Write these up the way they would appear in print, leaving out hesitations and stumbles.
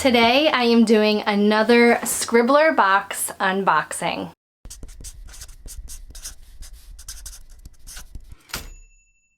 Today I am doing another Scribbler box unboxing.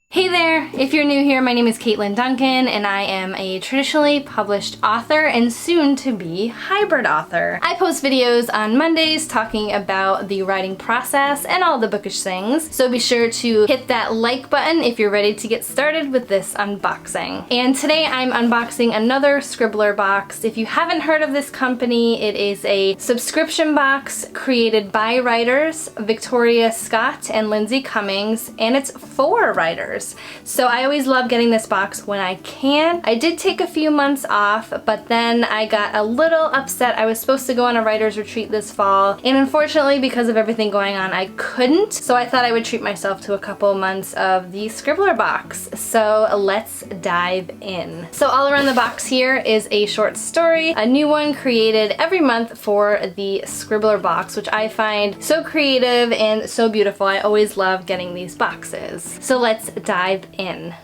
Hey there! If you're new here, my name is Caitlin Duncan and I am a traditionally published author and soon to be hybrid author. I post videos on Mondays talking about the writing process and all the bookish things, so be sure to hit that like button if you're ready to get started with this unboxing. And today I'm unboxing another Scribbler box. If you haven't heard of this company, it is a subscription box created by writers Victoria Scott and Lindsay Cummings, and it's for writers. So I always love getting this box when I can. I did take a few months off, but then I got a little upset. I was supposed to go on a writer's retreat this fall, and unfortunately because of everything going on, I couldn't. So I thought I would treat myself to a couple months of the Scribbler box. So let's dive in. So all around the box here is a short story, a new one created every month for the Scribbler box, which I find so creative and so beautiful. I always love getting these boxes. So let's dive in.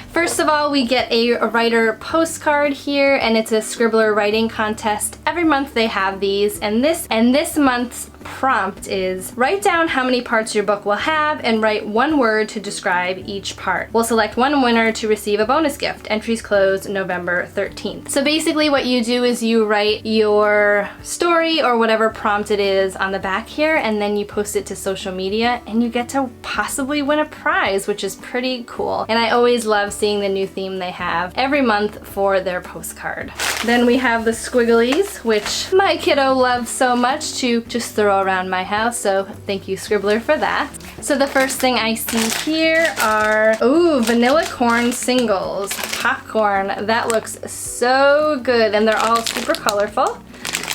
First of all, we get a writer postcard here, and it's a Scribbler writing contest. Every month they have these, and this month's prompt is write down how many parts your book will have and write one word to describe each part. We'll select one winner to receive a bonus gift. Entries close November 13th. So basically what you do is you write your story or whatever prompt it is on the back here, and then you post it to social media and you get to possibly win a prize, which is pretty cool. And I always love seeing the new theme they have every month for their postcard. Then we have the squigglies, which my kiddo loves so much to just throw around my house, so thank you Scribbler for that. So the first thing I see here are, ooh, vanilla corn singles, popcorn. That looks so good, and they're all super colorful.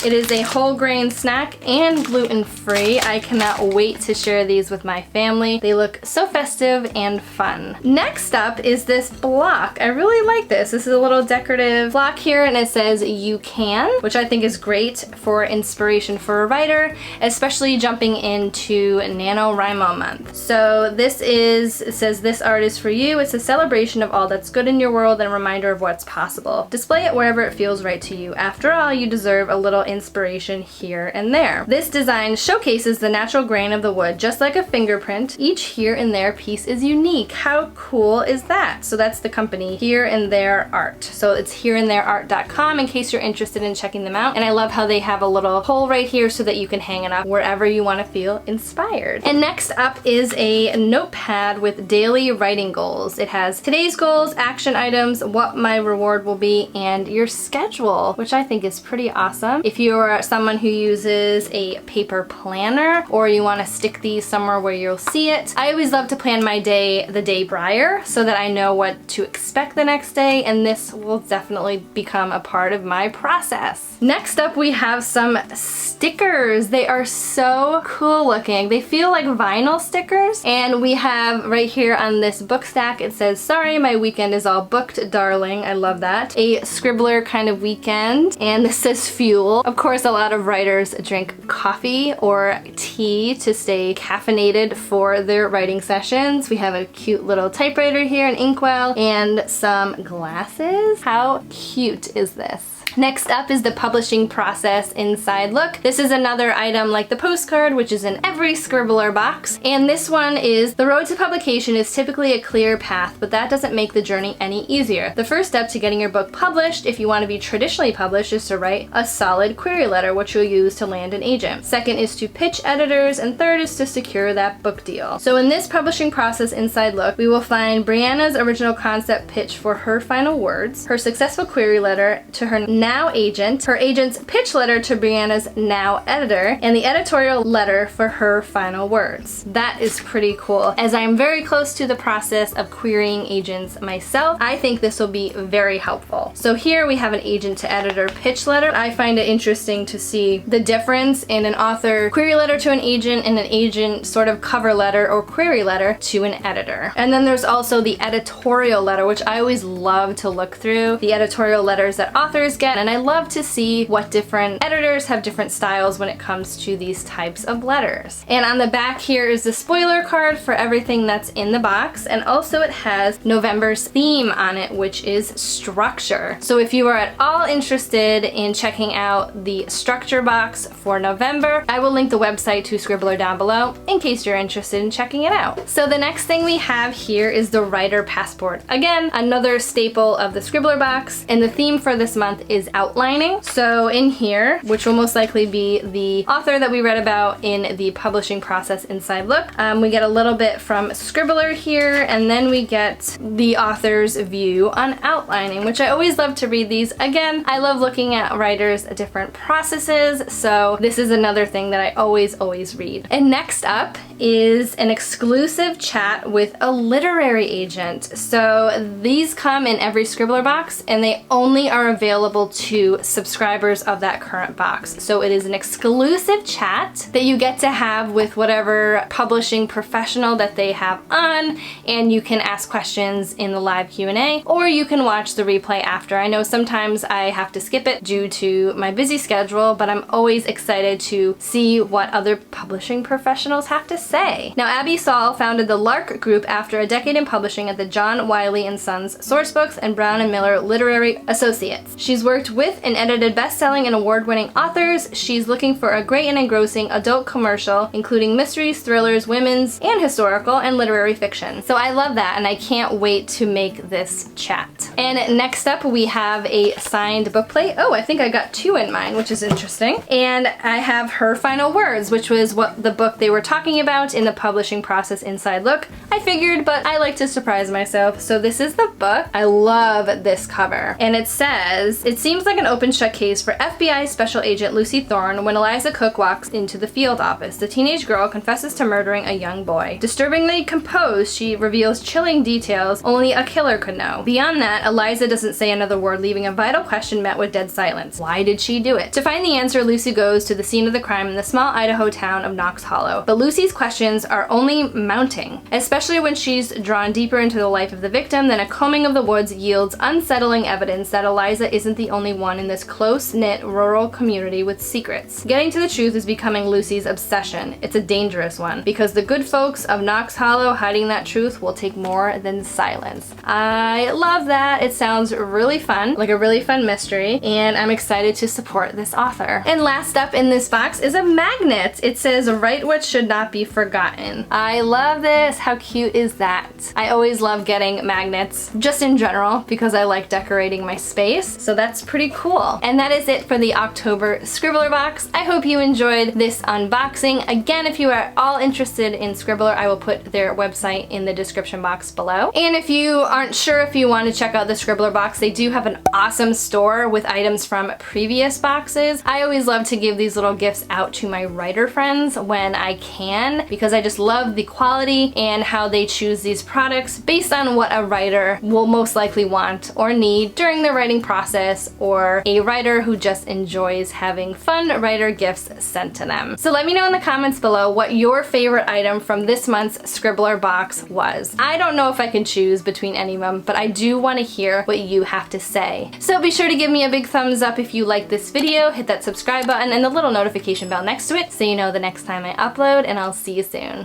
It is a whole grain snack and gluten-free. I cannot wait to share these with my family. They look so festive and fun. Next up is this block. I really like this. This is a little decorative block here, and it says you can, which I think is great for inspiration for a writer, especially jumping into NaNoWriMo month. So this is, it says this art is for you. It's a celebration of all that's good in your world and a reminder of what's possible. Display it wherever it feels right to you. After all, you deserve a little inspiration here and there. This design showcases the natural grain of the wood, just like a fingerprint. Each here and there piece is unique. How cool is that? So that's the company, Here and There Art. So it's hereandthereart.com in case you're interested in checking them out. And I love how they have a little hole right here so that you can hang it up wherever you want to feel inspired. And next up is a notepad with daily writing goals. It has today's goals, action items, what my reward will be, and your schedule, which I think is pretty awesome. If you're someone who uses a paper planner or you want to stick these somewhere where you'll see it, I always love to plan my day the day prior so that I know what to expect the next day, and this will definitely become a part of my process. Next up we have some stickers. They are so cool looking. They feel like vinyl stickers, and we have right here on this book stack, it says, sorry, my weekend is all booked, darling. I love that. A Scribbler kind of weekend, and this says fuel. Of course, a lot of writers drink coffee or tea to stay caffeinated for their writing sessions. We have a cute little typewriter here, an inkwell, and some glasses. How cute is this? Next up is the publishing process inside look. This is another item like the postcard, which is in every Scribbler box. And this one is, the road to publication is typically a clear path, but that doesn't make the journey any easier. The first step to getting your book published, if you want to be traditionally published, is to write a solid query letter, which you'll use to land an agent. Second is to pitch editors, and third is to secure that book deal. So in this publishing process inside look, we will find Brianna's original concept pitch for her final words, her successful query letter to her now agent, her agent's pitch letter to Brianna's now editor, and the editorial letter for her final words. That is pretty cool. As I am very close to the process of querying agents myself, I think this will be very helpful. So here we have an agent to editor pitch letter. I find it interesting to see the difference in an author query letter to an agent and an agent sort of cover letter or query letter to an editor. And then there's also the editorial letter, which I always love to look through. The editorial letters that authors get yet, and I love to see what different editors have different styles when it comes to these types of letters. And on the back here is the spoiler card for everything that's in the box, and also it has November's theme on it, which is structure. So if you are at all interested in checking out the structure box for November, I will link the website to Scribbler down below in case you're interested in checking it out. So the next thing we have here is the Writer Passport. Again, another staple of the Scribbler box, and the theme for this month is outlining. So in here, which will most likely be the author that we read about in the publishing process inside look, we get a little bit from Scribbler here, and then we get the author's view on outlining, which I always love to read these. Again, I love looking at writers' different processes, so this is another thing that I always read. And next up is an exclusive chat with a literary agent. So these come in every Scribbler box, and they only are available to subscribers of that current box. So it is an exclusive chat that you get to have with whatever publishing professional that they have on, and you can ask questions in the live Q&A, or you can watch the replay after. I know sometimes I have to skip it due to my busy schedule, but I'm always excited to see what other publishing professionals have to say. Now, Abby Saul founded the Lark Group after a decade in publishing at the John Wiley & Sons Sourcebooks and Brown & Miller Literary Associates. She's worked with and edited best-selling and award-winning authors. She's looking for a great and engrossing adult commercial, including mysteries, thrillers, women's, and historical and literary fiction. So I love that, and I can't wait to make this chat. And next up, we have a signed bookplate. Oh, I think I got two in mine, which is interesting. And I have Her Final Words, which was what the book they were talking about in the publishing process inside look. I figured, but I like to surprise myself. So this is the book. I love this cover. And it says, it seems like an open shut case for FBI Special Agent Lucy Thorne when Eliza Cook walks into the field office. The teenage girl confesses to murdering a young boy. Disturbingly composed, she reveals chilling details only a killer could know. Beyond that, Eliza doesn't say another word, leaving a vital question met with dead silence. Why did she do it? To find the answer, Lucy goes to the scene of the crime in the small Idaho town of Knox Hollow. But Lucy's questions are only mounting, especially when she's drawn deeper into the life of the victim. Then a combing of the woods yields unsettling evidence that Eliza isn't the only one in this close-knit rural community with secrets. Getting to the truth is becoming Lucy's obsession. It's a dangerous one, because the good folks of Knox Hollow hiding that truth will take more than silence. I love that. It sounds really fun, like a really fun mystery, and I'm excited to support this author. And last up in this box is a magnet. It says, "Write what should not be forgotten." I love this. How cute is that? I always love getting magnets, just in general, because I like decorating my space, so that's pretty cool. And that is it for the October Scribbler box. I hope you enjoyed this unboxing. Again, if you are at all interested in Scribbler, I will put their website in the description box below. And if you aren't sure if you want to check out the Scribbler box, they do have an awesome store with items from previous boxes. I always love to give these little gifts out to my writer friends when I can, because I just love the quality and how they choose these products based on what a writer will most likely want or need during their writing process, or a writer who just enjoys having fun writer gifts sent to them. So let me know in the comments below what your favorite item from this month's Scribbler box was. I don't know if I can choose between any of them, but I do want to hear what you have to say. So be sure to give me a big thumbs up if you like this video, hit that subscribe button and the little notification bell next to it so you know the next time I upload, and I'll see you soon.